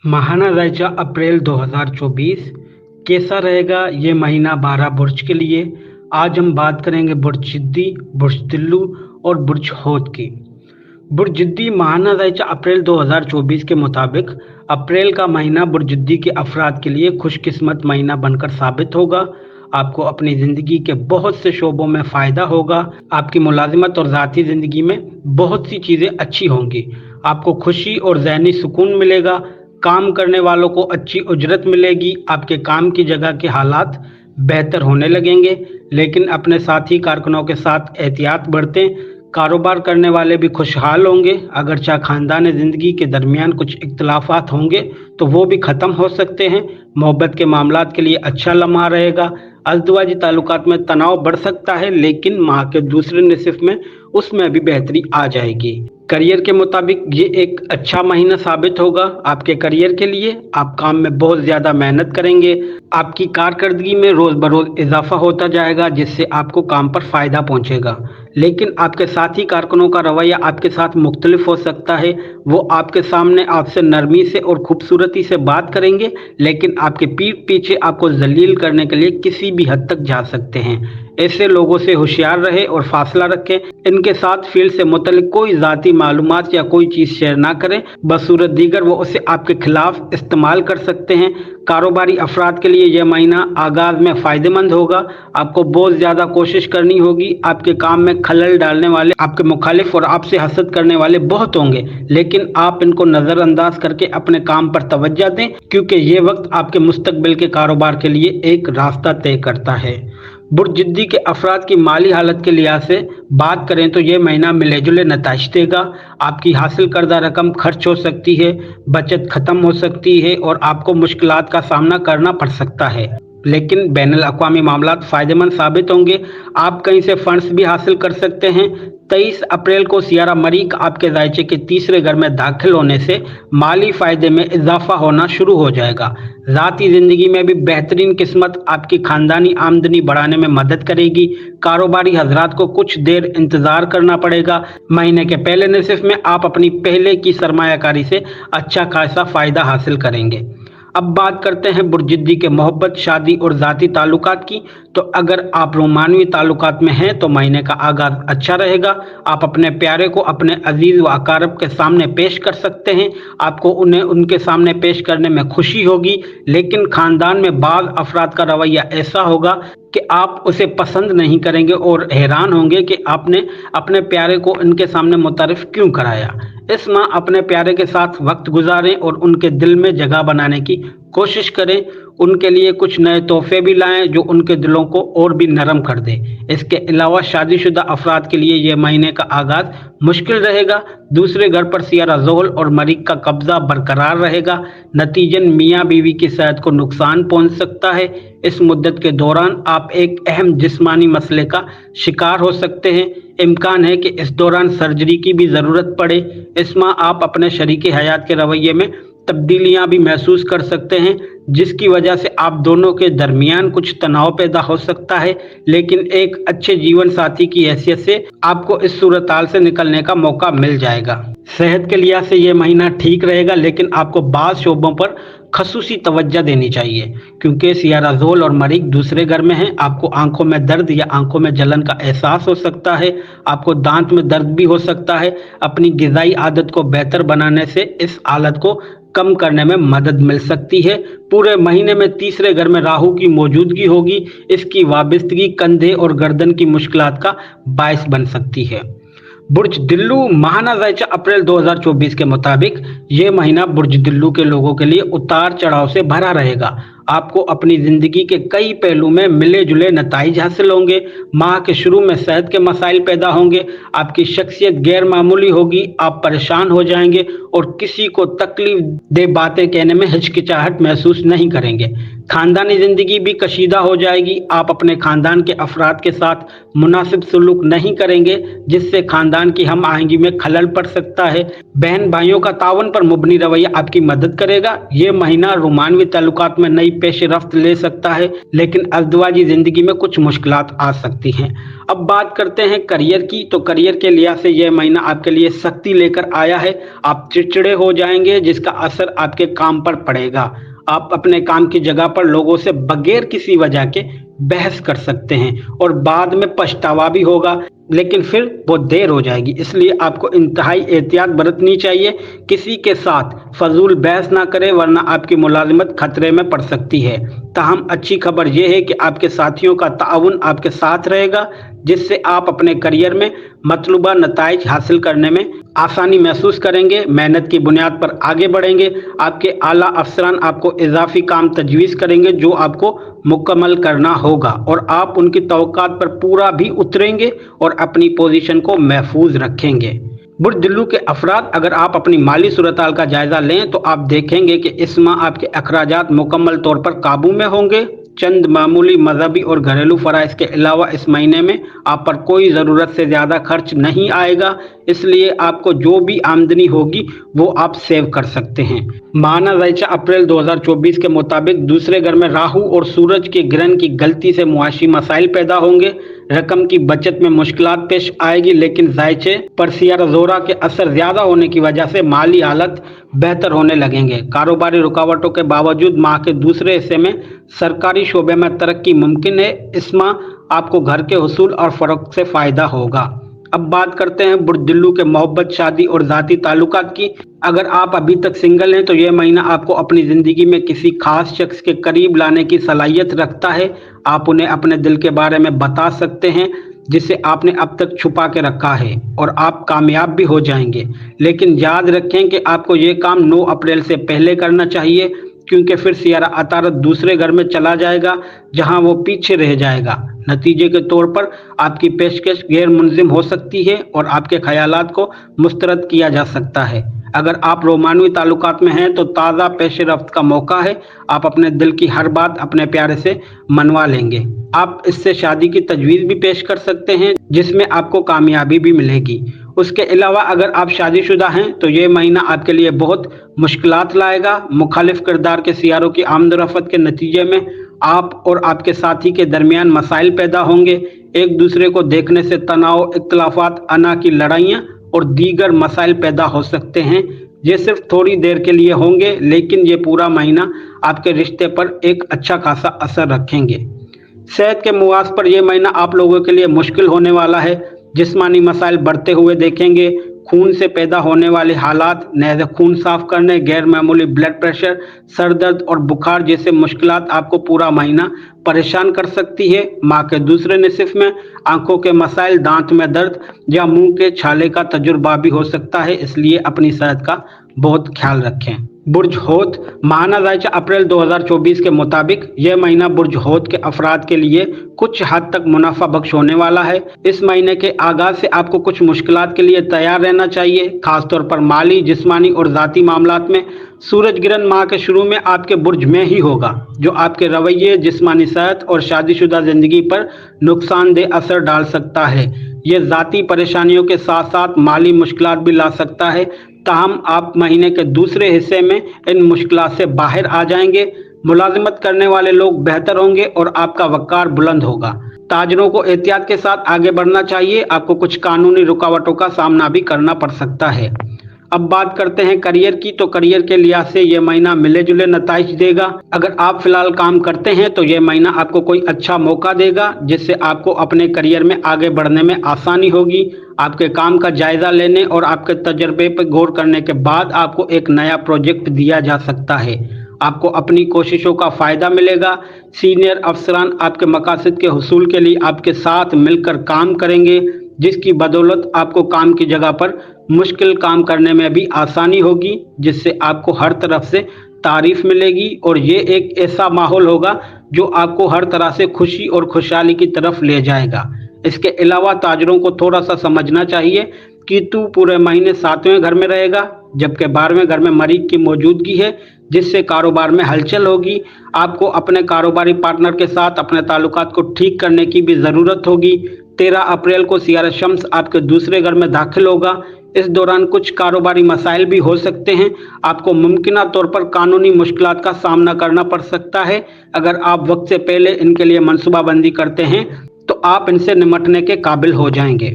माहाना राइजा अप्रैल 2024 कैसा रहेगा ये महीना 12 बुर्ज के लिए। आज हम बात करेंगे बुर्ज जिद्दी, बुर्ज दिल्लू और बुर्ज होत की। बुर्ज जिद्दी माहाना राइजा अप्रैल 2024 के मुताबिक अप्रैल का महीना बुर्ज जिद्दी के अफराद के लिए खुशकिस्मत महीना बनकर साबित होगा। आपको अपनी ज़िंदगी के बहुत से शोबों में फ़ायदा होगा। आपकी मुलाजिमत और ज़ाती ज़िंदगी में बहुत सी चीज़ें अच्छी होंगी। आपको खुशी और ज़हनी सुकून मिलेगा। काम करने वालों को अच्छी उजरत मिलेगी। आपके काम की जगह के हालात बेहतर होने लगेंगे, लेकिन अपने साथी कारकुनों के साथ एहतियात बरतें। कारोबार करने वाले भी खुशहाल होंगे। अगरचे ख़ानदानी ज़िंदगी के दरमियान कुछ इख्तलाफात होंगे तो वो भी ख़त्म हो सकते हैं। मोहब्बत के मामलात के लिए अच्छा लम्हा रहेगा। अज़दवाजी ताल्लुकात में तनाव बढ़ सकता है, लेकिन माह के दूसरे निसफ में उसमें भी बेहतरी आ जाएगी। करियर के मुताबिक ये एक अच्छा महीना साबित होगा आपके करियर के लिए। आप काम में बहुत ज़्यादा मेहनत करेंगे। आपकी कारकर्दगी में रोज़ बरोज़ इजाफा होता जाएगा, जिससे आपको काम पर फ़ायदा पहुंचेगा। लेकिन आपके साथी कारकुनों का रवैया आपके साथ मुख्तलिफ हो सकता है। वो आपके सामने आपसे नरमी से और खूबसूरती से बात करेंगे, लेकिन आपके पीठ पीछे आपको जलील करने के लिए किसी भी हद तक जा सकते हैं। ऐसे लोगों से होशियार रहे और फासला रखें। इनके साथ फील्ड से मुतल्लिक कोई ज़ाती मालूमात या कोई चीज़ शेयर ना करें, बसूरत दीगर वो उसे आपके खिलाफ इस्तेमाल कर सकते हैं। कारोबारी अफराद के लिए यह महीना आगाज़ में फ़ायदेमंद होगा। आपको बहुत ज़्यादा कोशिश करनी होगी। आपके काम में खलल डालने वाले आपके मुखालिफ और आपसे हसद करने वाले बहुत होंगे, लेकिन आप इनको नज़रअंदाज करके अपने काम पर तवज्जो दें, क्योंकि ये वक्त आपके मुस्तकबिल के कारोबार के लिए एक रास्ता तय करता है। बुर्ज जिद्दी के अफराद की माली हालत के लिहाज से बात करें तो ये महीना मिले जुले नताइज देगा। आपकी हासिल करदा रकम खर्च हो सकती है, बचत ख़त्म हो सकती है और आपको मुश्किलात का सामना करना पड़ सकता है, लेकिन बैनुल अक़वामी मामलात फ़ायदेमंद साबित होंगे। आप कहीं से फंड्स भी हासिल कर सकते हैं। 23 अप्रैल को सियारा मरीख आपके दायचे के तीसरे घर में दाखिल होने से माली फ़ायदे में इजाफा होना शुरू हो जाएगा। ज़ाती ज़िंदगी में भी बेहतरीन किस्मत आपकी ख़ानदानी आमदनी बढ़ाने में मदद करेगी। कारोबारी हजरात को कुछ देर इंतज़ार करना पड़ेगा। महीने के पहले निसफ में आप अपनी पहले की सरमायाकारी से अच्छा खासा फ़ायदा हासिल करेंगे। अब बात करते हैं बुर्ज जिद्दी के मोहब्बत, शादी और ज़ाती ताल्लुकात की। तो अगर आप रोमानवी ताल्लुकात में हैं तो महीने का आगाज़ अच्छा रहेगा। आप अपने प्यारे को अपने अजीज़ व अकारब के सामने पेश कर सकते हैं। आपको उन्हें उनके सामने पेश करने में खुशी होगी, लेकिन ख़ानदान में बाज़ अफराद का रवैया ऐसा होगा कि आप उसे पसंद नहीं करेंगे और हैरान होंगे कि आपने अपने प्यारे को इनके सामने मुतारिफ क्यों कराया। इस माह अपने प्यारे के साथ वक्त गुजारें और उनके दिल में जगह बनाने की कोशिश करें। उनके लिए कुछ नए तोहफे भी लाएं जो उनके दिलों को और भी नरम कर दें। इसके अलावा शादीशुदा अफराद के लिए यह महीने का आगाज़ मुश्किल रहेगा। दूसरे घर पर सियारा ज़ोहल और मरीख का कब्जा बरकरार रहेगा। नतीजन मियाँ बीवी की सेहत को नुकसान पहुंच सकता है। इस मुद्दत के दौरान आप एक अहम जिस्मानी मसले का शिकार हो सकते हैं। इम्कान है कि इस दौरान सर्जरी की भी ज़रूरत पड़े। इस माह आप अपने शरीके हयात के रवैये में तब्दीलियां भी महसूस कर सकते हैं, जिसकी वजह से आप दोनों के दरमियान कुछ तनाव पैदा हो सकता है, लेकिन एक अच्छे जीवन साथी की हैसियत से आपको इस सूरत हाल से निकलने का मौका मिल जाएगा। सेहत के लिहाज से ये महीना ठीक रहेगा, लेकिन आपको बाज़ शोबों पर खसूसी तवज्जो देनी चाहिए, क्योंकि सियारा ज़ोल और मरीख दूसरे घर में हैं। आपको आंखों में दर्द या आंखों में जलन का एहसास हो सकता है। आपको दांत में दर्द भी हो सकता है। अपनी ग़िज़ाई आदत को बेहतर बनाने से इस हालत को कम करने में मदद मिल सकती है। पूरे महीने में तीसरे घर में राहु की मौजूदगी होगी। इसकी वाबस्तगी कंधे और गर्दन की मुश्किलात का बायस बन सकती है। बुर्ज दिल्लू माहाना ज़ायचा अप्रैल 2024 के मुताबिक ये महीना बुर्ज दिल्लू के लोगों के लिए उतार चढ़ाव से भरा रहेगा। आपको अपनी ज़िंदगी के कई पहलू में मिले जुले नताइज हासिल होंगे। माह के शुरू में सेहत के मसाइल पैदा होंगे। आपकी शख्सियत गैर मामूली होगी। आप परेशान हो जाएंगे और किसी को तकलीफ दे बातें कहने में हिचकिचाहट महसूस नहीं करेंगे। खानदानी जिंदगी भी कशीदा हो जाएगी। आप अपने खानदान के अफराद के साथ मुनासिब सलूक नहीं करेंगे, जिससे खानदान की हम आहंगी में खलल पड़ सकता है। बहन भाइयों का तावन पर मुबनी रवैया आपकी मदद करेगा। ये महीना रोमानवी ताल्लुकात में नई पेश रफ्त ले सकता है, लेकिन अज़दवाजी जिंदगी में कुछ मुश्किलात आ सकती हैं। अब बात करते हैं करियर की। तो करियर के लिहाज से यह महीना आपके लिए सख्ती लेकर आया है। आप चिड़चिड़े हो जाएंगे, जिसका असर आपके काम पर पड़ेगा। आप अपने काम की जगह पर लोगों से बगैर किसी वजह के बहस कर सकते हैं और बाद में पछतावा भी होगा, लेकिन फिर वो देर हो जाएगी। इसलिए आपको इंतहाई एहतियात बरतनी चाहिए। किसी के साथ फजूल बहस ना करें, वरना आपकी मुलाजिमत खतरे में पड़ सकती है। ताहम अच्छी खबर यह है कि आपके साथियों का ताउन आपके साथ रहेगा, जिससे आप अपने करियर में मतलूबा नताइज हासिल करने में आसानी महसूस करेंगे। मेहनत की बुनियाद पर आगे बढ़ेंगे। आपके आला अफसरान आपको इजाफी काम तजवीज़ करेंगे जो आपको मुकम्मल करना होगा, और आप उनकी तवक्कात पर पूरा भी उतरेंगे और अपनी पोजीशन को महफूज रखेंगे। बुर्ज दिल्लू के अफराद, अगर आप अपनी माली सूरत-हाल का जायजा लें तो आप देखेंगे कि इस माह आपके अखराजात मुकम्मल तौर पर काबू में होंगे। चंद मामूली मजहबी और घरेलू फराइज के अलावा इस महीने में आप पर कोई ज़रूरत से ज़्यादा खर्च नहीं आएगा, इसलिए आपको जो भी आमदनी होगी वो आप सेव कर सकते हैं। माहाना ज़ाइचा अप्रैल 2024 के मुताबिक दूसरे घर में राहु और सूरज के ग्रहण की गलती से मुआशी मसाइल पैदा होंगे। रकम की बचत में मुश्किलात पेश आएगी, लेकिन ज़ाइचे पर सियारा ज़ोरा के असर ज़्यादा होने की वजह से माली हालत बेहतर होने लगेंगे। कारोबारी रुकावटों के बावजूद माह के दूसरे हिस्से में सरकारी शोबे में तरक्की मुमकिन है। इस माह आपको घर के हुसूल और फरोख्त से फ़ायदा होगा। अब बात करते हैं बुर्ज दिल्लू के मोहब्बत, शादी और ज़ाती ताल्लुकात की। अगर आप अभी तक सिंगल हैं तो यह महीना आपको अपनी ज़िंदगी में किसी खास शख्स के करीब लाने की सलाहियत रखता है। आप उन्हें अपने दिल के बारे में बता सकते हैं जिसे आपने अब तक छुपा के रखा है, और आप कामयाब भी हो जाएंगे। लेकिन याद रखें कि आपको ये काम 9 अप्रैल से पहले करना चाहिए, क्योंकि फिर सियारा अतारत दूसरे घर में चला जाएगा जहां वो पीछे रह जाएगा। नतीजे के तौर पर आपकी पेशकश गैर मुनज़िम हो सकती है और आपके ख्यालात को मुस्तरद किया जा सकता है। अगर आप रोमानवी ताल्लुकात में हैं तो ताज़ा पेश रफ्त का मौका है। आप अपने दिल की हर बात अपने प्यारे से मनवा लेंगे। आप इससे शादी की तजवीज़ भी पेश कर सकते हैं, जिसमें आपको कामयाबी भी मिलेगी। उसके अलावा अगर आप शादीशुदा हैं तो ये महीना आपके लिए बहुत मुश्किलात लाएगा। मुखालिफ किरदार के सियारों की आमद-रफ़त के नतीजे में आप और आपके साथी के दरमियान मसाइल पैदा होंगे। एक दूसरे को देखने से तनाव, इख्तिलाफात, अना की लड़ाइयाँ और दीगर मसाइल पैदा हो सकते हैं। ये सिर्फ थोड़ी देर के लिए होंगे, लेकिन ये पूरा महीना आपके रिश्ते पर एक अच्छा खासा असर रखेंगे। सेहत के मुआज पर यह महीना आप लोगों के लिए मुश्किल होने वाला है। जिस्मानी मसाइल बढ़ते हुए देखेंगे। खून से पैदा होने वाले हालात, नहज़ खून साफ करने, गैर मामूली ब्लड प्रेशर, सर दर्द और बुखार जैसे मुश्किलात आपको पूरा महीना परेशान कर सकती है। माह के दूसरे निसफ में आंखों के मसाइल, दांत में दर्द या मुंह के छाले का तजुर्बा भी हो सकता है, इसलिए अपनी सेहत का बहुत ख्याल रखें। बुर्ज होत, माहाना ज़ाइचा अप्रैल 2024 के मुताबिक यह महीना बुर्ज होत के अफराद के लिए कुछ हद तक मुनाफा बख्श होने वाला है। इस महीने के आगाज से आपको कुछ मुश्किलात के लिए तैयार रहना चाहिए, खासतौर पर माली, जिस्मानी और ज़ाती मामलात में। सूरज ग्रहण माह के शुरू में आपके बुर्ज में ही होगा, जो आपके रवैये, जिस्मानी सेहत और शादीशुदा जिंदगी पर नुकसानदेह असर डाल सकता है। ये ज़ाती परेशानियों के साथ साथ माली मुश्किलात भी ला सकता है। ताहम आप महीने के दूसरे हिस्से में इन मुश्किलात से बाहर आ जाएंगे। मुलाजिमत करने वाले लोग बेहतर होंगे और आपका वक़ार बुलंद होगा। ताजरों को एहतियात के साथ आगे बढ़ना चाहिए। आपको कुछ कानूनी रुकावटों का सामना भी करना पड़ सकता है। अब बात करते हैं करियर की। तो करियर के लिहाज से यह महीना मिले जुले नताइज देगा। अगर आप फिलहाल काम करते हैं तो यह महीना आपको कोई अच्छा मौका देगा, जिससे आपको अपने करियर में आगे बढ़ने में आसानी होगी। आपके काम का जायजा लेने और आपके तजर्बे पर गौर करने के बाद आपको एक नया प्रोजेक्ट दिया जा सकता है। आपको अपनी कोशिशों का फ़ायदा मिलेगा। सीनियर अफसरान आपके मकासद के हुसूल के लिए आपके साथ मिलकर काम करेंगे, जिसकी बदौलत आपको काम की जगह पर मुश्किल काम करने में भी आसानी होगी, जिससे आपको हर तरफ से तारीफ मिलेगी। और ये एक ऐसा माहौल होगा जो आपको हर तरह से खुशी और खुशहाली की तरफ ले जाएगा। इसके अलावा ताजरों को थोड़ा सा समझना चाहिए कि तू पूरे महीने 7वें घर में रहेगा, जबकि 12वें घर में मरीज की मौजूदगी है, जिससे कारोबार में हलचल होगी। आपको अपने कारोबारी पार्टनर के साथ अपने ताल्लुकात को ठीक करने की भी ज़रूरत होगी। 13 अप्रैल को सियारा शम्स आपके दूसरे घर में दाखिल होगा। इस दौरान कुछ कारोबारी मसाइल भी हो सकते हैं। आपको मुमकिन तौर पर कानूनी मुश्किलात का सामना करना पड़ सकता है। अगर आप वक्त से पहले इनके लिए मनसूबाबंदी करते हैं तो आप इनसे निपटने के काबिल हो जाएंगे।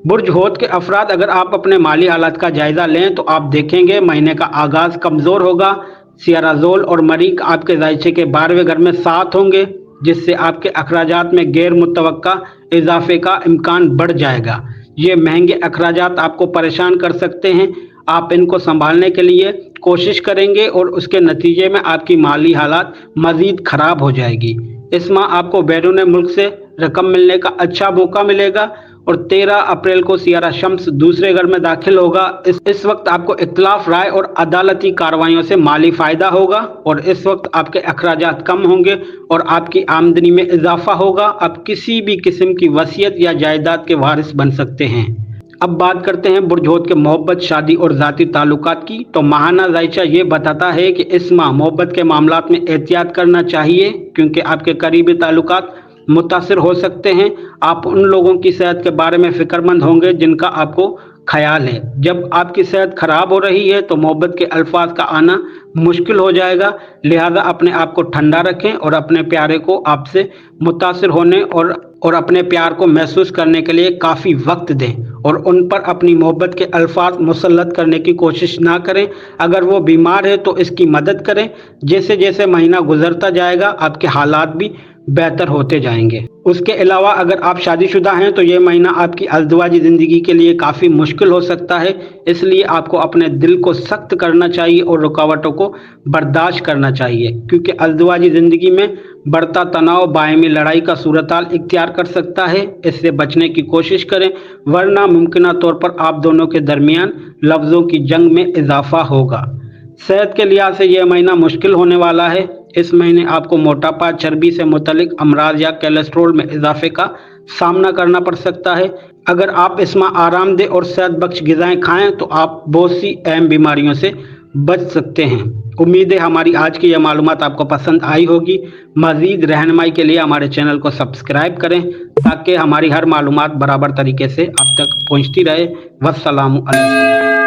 बुर्ज हौत के अफराद, अगर आप अपने माली हालात का जायजा लें तो आप देखेंगे महीने का आगाज कमज़ोर होगा। सियारा ज़ोल और मरीख आपके ज़ायचे के 12वें घर में साथ होंगे, जिससे आपके अखराजात में गैर मुतवक्का इजाफे का इम्कान बढ़ जाएगा। ये महंगे अखराजात आपको परेशान कर सकते हैं। आप इनको संभालने के लिए कोशिश करेंगे और उसके नतीजे में आपकी माली हालात मज़ीद ख़राब हो जाएगी। इस माह आपको बैरून मुल्क से रकम मिलने का अच्छा मौका मिलेगा और 13 अप्रैल को सियारा शम्स दूसरे घर में दाखिल होगा। इस वक्त आपको इख्तिलाफ राय और अदालती कार्रवाइयों से माली फ़ायदा होगा और इस वक्त आपके अखराजात कम होंगे और आपकी आमदनी में इजाफा होगा। आप किसी भी किस्म की वसीयत या जायदाद के वारिस बन सकते हैं। अब बात करते हैं बुर्ज हौत के मोहब्बत, शादी और ज़ाती ताल्लुकात की। तो माहाना जायचा ये बताता है कि इस माह मोहब्बत के मामलात में एहतियात करना चाहिए, क्योंकि आपके करीबी ताल्लुकात मुतासिर हो सकते हैं। आप उन लोगों की सेहत के बारे में फ़िक्रमंद होंगे जिनका आपको ख्याल है। जब आपकी सेहत खराब हो रही है तो मोहब्बत के अल्फाज का आना मुश्किल हो जाएगा। लिहाजा अपने आप को ठंडा रखें और अपने प्यारे को आपसे मुतासिर होने और अपने प्यार को महसूस करने के लिए काफ़ी वक्त दें और उन पर अपनी मोहब्बत के अल्फाज मुसल्लत करने की कोशिश ना करें। अगर वो बीमार है तो इसकी मदद करें। जैसे जैसे महीना गुजरता जाएगा आपके हालात भी बेहतर होते जाएंगे। उसके अलावा अगर आप शादीशुदा हैं तो ये महीना आपकी अज़दवाजी ज़िंदगी के लिए काफ़ी मुश्किल हो सकता है। इसलिए आपको अपने दिल को सख्त करना चाहिए और रुकावटों को बर्दाश्त करना चाहिए, क्योंकि अज़दवाजी ज़िंदगी में बढ़ता तनाव बाहमी लड़ाई का सूरताल इख्तियार कर सकता है। इससे बचने की कोशिश करें, वरना मुमकिन तौर पर आप दोनों के दरमियान लफ्ज़ों की जंग में इजाफा होगा। सेहत के लिहाज से यह महीना मुश्किल होने वाला है। इस महीने आपको मोटापा, चर्बी से मुतल्लिक अमराज या कोलेस्ट्रॉल में इजाफे का सामना करना पड़ सकता है। अगर आप इस माह आरामदेह और सेहत बख्श ग़िज़ाएँ खाएँ तो आप बहुत सी अहम बीमारियों से बच सकते हैं। उम्मीद है हमारी आज की यह मालूमात आपको पसंद आई होगी। मज़ीद रहनुमाई के लिए हमारे चैनल को सब्सक्राइब करें ताकि हमारी हर मालूमात बराबर तरीके से आप तक पहुँचती रहे। वस्सलामु अलैकुम।